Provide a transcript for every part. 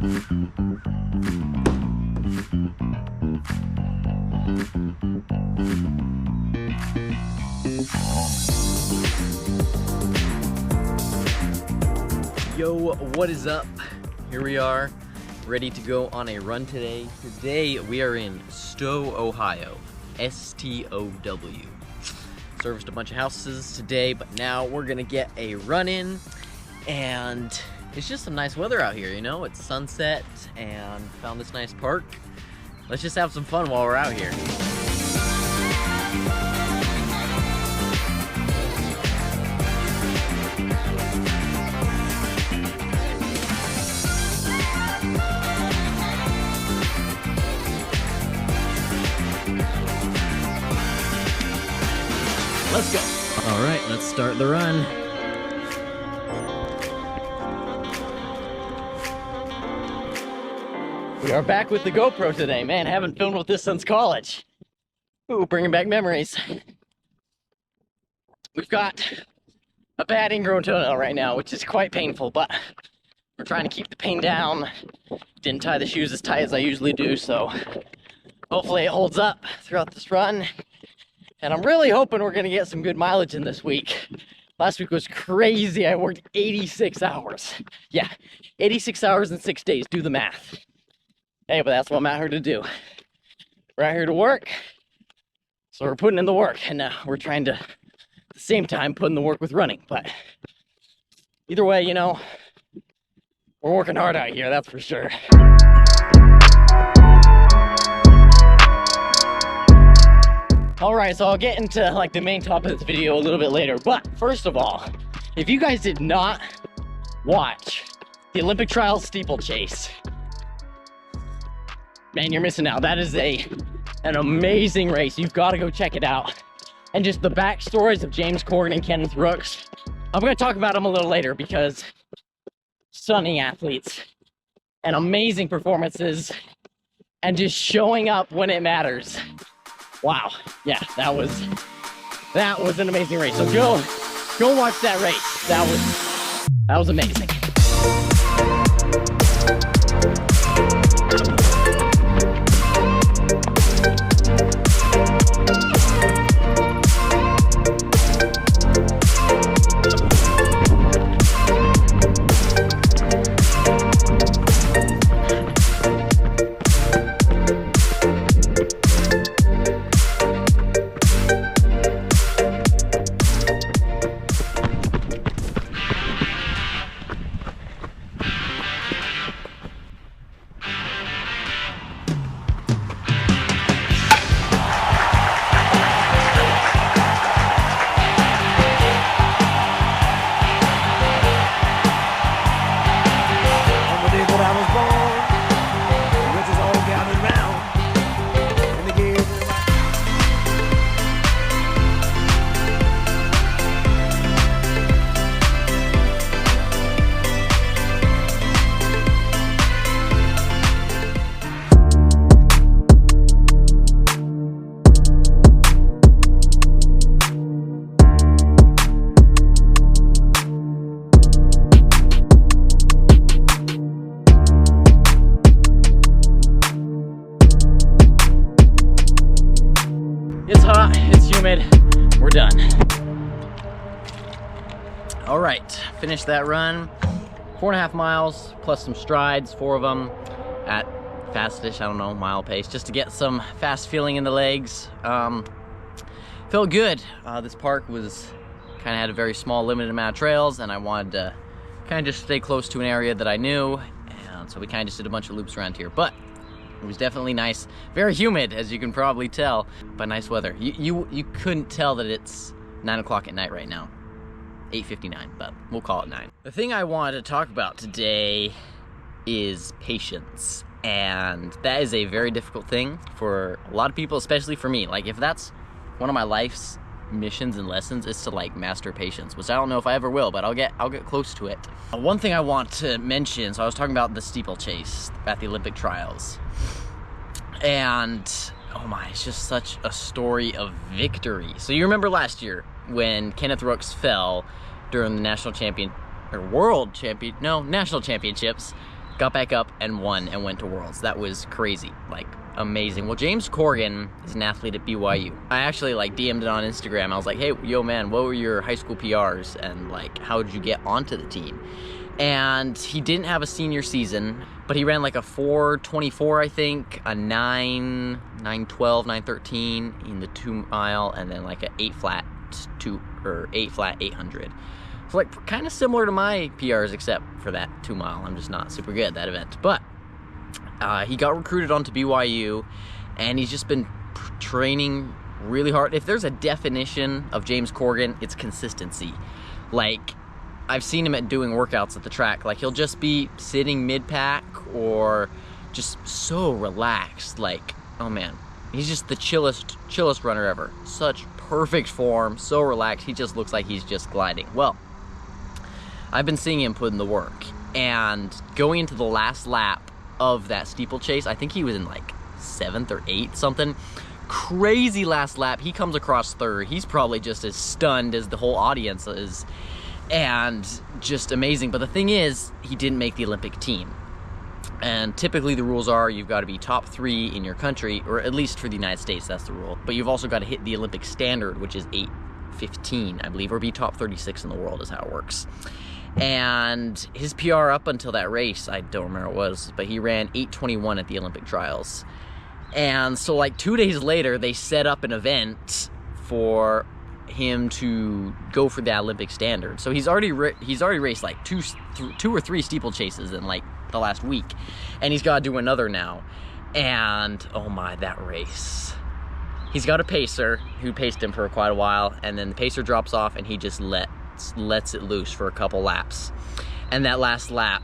Yo, what is up? Here we are, ready to go on a run today. Today we are in Stow, Ohio. S-T-O-W. Serviced a bunch of houses today, but now we're gonna get a run in, and it's just some nice weather out here, you know? It's sunset, and found this nice park. Let's just have some fun while we're out here. Let's go. All right, let's start the run. We are back with the GoPro today. Man, I haven't filmed with this since college. Ooh, bringing back memories. We've got a bad ingrown toenail right now, which is quite painful, but we're trying to keep the pain down. Didn't tie the shoes as tight as I usually do, so hopefully it holds up throughout this run. And I'm really hoping we're gonna get some good mileage in this week. Last week was crazy. I worked 86 hours. Yeah, 86 hours in 6 days. Do the math. Hey, but that's what I'm out here to do. We're out here to work. So we're putting in the work, and we're trying to, at the same time, put in the work with running. But either way, you know, we're working hard out here, that's for sure. All right, so I'll get into like the main topic of this video a little bit later. But first of all, if you guys did not watch the Olympic Trials Steeplechase, man, you're missing out. That is an amazing race. You've got to go check it out. And just the backstories of James Corrigan and Kenneth Rooks. I'm going to talk about them a little later because stunning athletes and amazing performances and just showing up when it matters. Wow, yeah, that was an amazing race. So go watch that race. That was amazing. It's hot, it's humid, we're done. All right, finished that run. 4.5 miles plus some strides, 4 of them at fastish, I don't know, mile pace, just to get some fast feeling in the legs. Felt good. This park kind of had a very small, limited amount of trails, and I wanted to kind of just stay close to an area that I knew, and so we kind of just did a bunch of loops around here. But it was definitely nice. Very humid, as you can probably tell, but nice weather. You couldn't tell that it's 9 o'clock at night right now. 8:59, but we'll call it 9. The thing I wanted to talk about today is patience. And that is a very difficult thing for a lot of people, especially for me. Like, if that's one of my life's missions and lessons, is to like master patience, which I don't know if I ever will, but I'll get close to it. One thing I want to mention, so I was talking about the steeplechase at the Olympic trials, and oh my, it's just such a story of victory. So you remember last year when Kenneth Rooks fell during the national championships, got back up and won and went to Worlds. That was crazy, like amazing. Well, James Corrigan is an athlete at BYU. I actually like DM'd it on Instagram. I was like, hey, yo man, what were your high school PRs and like how did you get onto the team? And he didn't have a senior season, but he ran like a 4:24, I think, a 9:12, 9:13 in the 2 mile, and then like a 8 flat 800. So like kind of similar to my PRs, except for that 2 mile. I'm just not super good at that event. But he got recruited onto BYU, and he's just been training really hard. If there's a definition of James Corrigan, it's consistency. Like, I've seen him at doing workouts at the track. Like, he'll just be sitting mid-pack or just so relaxed. Like, oh man, he's just the chillest runner ever. Such perfect form, so relaxed. He just looks like he's just gliding. Well, I've been seeing him put in the work, and going into the last lap of that steeplechase, I think he was in like 7th or 8th, something. Crazy last lap. He comes across 3rd. He's probably just as stunned as the whole audience is. And just amazing. But the thing is, he didn't make the Olympic team. And typically the rules are you've got to be top 3 in your country, or at least for the United States, that's the rule. But you've also got to hit the Olympic standard, which is 8:15, I believe, or be top 36 in the world is how it works. And his PR up until that race, I don't remember what it was, but he ran 8:21 at the Olympic trials. And so like 2 days later, they set up an event for him to go for the Olympic standard. So he's already raced like two or three steeplechases in like the last week, and he's got to do another now. And oh my, that race, he's got a pacer who paced him for quite a while, and then the pacer drops off and he just lets it loose for a couple laps. And that last lap,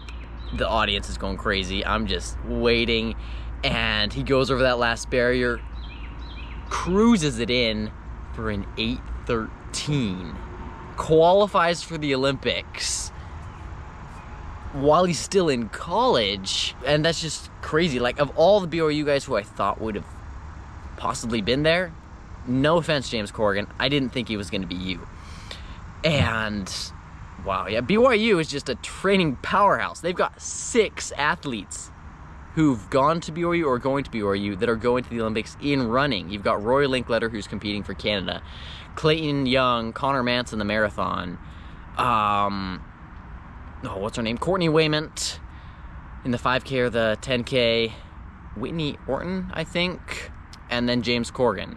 the audience is going crazy. I'm just waiting, and he goes over that last barrier, cruises it in for an 8:13, qualifies for the Olympics while he's still in college. And that's just crazy. Like, of all the BYU guys who I thought would have possibly been there, no offense, James Corrigan, I didn't think he was going to be you. And wow, yeah, BYU is just a training powerhouse. They've got 6 athletes who've gone to BYU or going to BYU that are going to the Olympics in running. You've got Rory Linkletter, who's competing for Canada, Clayton Young, Connor Manson, the marathon, what's her name? Courtney Wayment in the 5K or the 10K, Whitney Orton, I think, and then James Corrigan.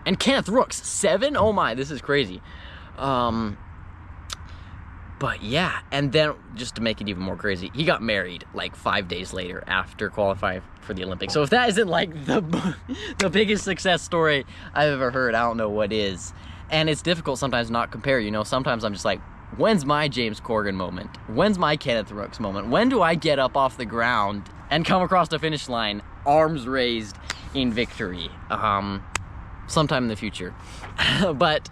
And Kenneth Rooks, 7? Oh my, this is crazy. But yeah, and then just to make it even more crazy, he got married like 5 days later after qualifying for the Olympics. So if that isn't like the biggest success story I've ever heard, I don't know what is. And it's difficult sometimes not compare, you know. Sometimes I'm just like, when's my James Corrigan moment? When's my Kenneth Rooks moment? When do I get up off the ground and come across the finish line, arms raised in victory? Sometime in the future. But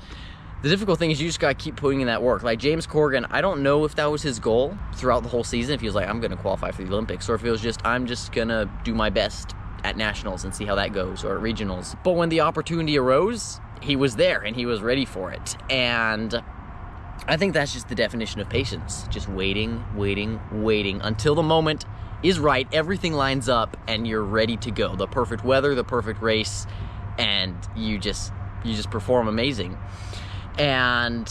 the difficult thing is you just gotta keep putting in that work. Like James Corrigan, I don't know if that was his goal throughout the whole season, if he was like, I'm gonna qualify for the Olympics, or if it was just, I'm just gonna do my best at nationals and see how that goes, or at regionals. But when the opportunity arose, he was there and he was ready for it. And I think that's just the definition of patience. Just waiting until the moment is right, everything lines up, and you're ready to go. The perfect weather, the perfect race, and you just perform amazing. And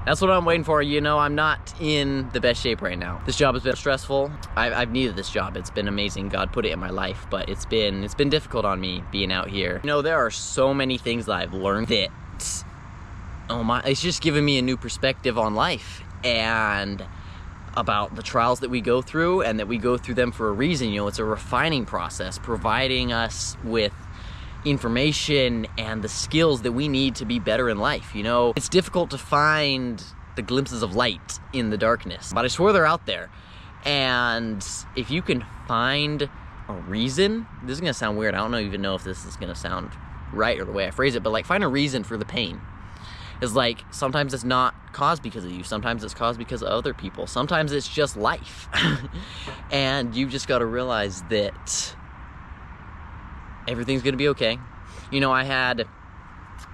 that's what I'm waiting for. You know, I'm not in the best shape right now. This job has been stressful. I've needed this job. It's been amazing. God put it in my life, but it's been difficult on me being out here. You know, there are so many things that I've learned that, oh my, it's just given me a new perspective on life and about the trials that we go through, and that we go through them for a reason. You know, it's a refining process, providing us with information and the skills that we need to be better in life. You know, it's difficult to find the glimpses of light in the darkness, but I swear they're out there. And if you can find a reason, this is gonna sound weird, I don't even know if this is gonna sound right or the way I phrase it, but like, find a reason for the pain. It's like, sometimes it's not caused because of you, sometimes it's caused because of other people, sometimes it's just life. And you just gotta realize that everything's gonna be okay. You know, I had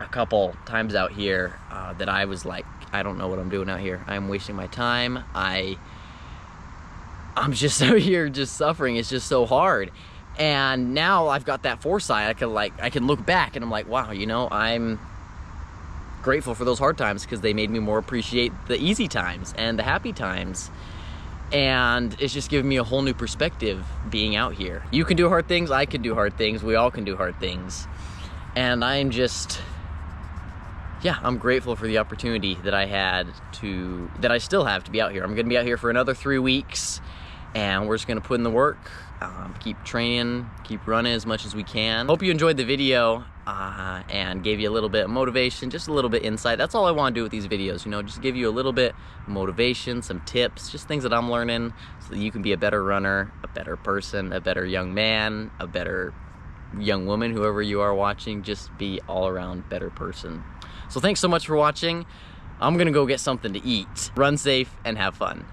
a couple times out here that I was like, I don't know what I'm doing out here. I'm wasting my time. I'm just out here just suffering. It's just so hard. And now I've got that foresight. I can look back and I'm like, wow, you know, I'm grateful for those hard times because they made me more appreciate the easy times and the happy times. And it's just given me a whole new perspective being out here. You can do hard things, I can do hard things, we all can do hard things. And I'm just, yeah, I'm grateful for the opportunity that that I still have to be out here. I'm gonna be out here for another 3 weeks, and we're just gonna put in the work, keep training, keep running as much as we can. Hope you enjoyed the video and gave you a little bit of motivation, just a little bit insight. That's all I want to do with these videos, you know, just give you a little bit of motivation, some tips, just things that I'm learning so that you can be a better runner, a better person, a better young man, a better young woman, whoever you are watching, just be all around better person. So thanks so much for watching. I'm gonna go get something to eat. Run safe and have fun.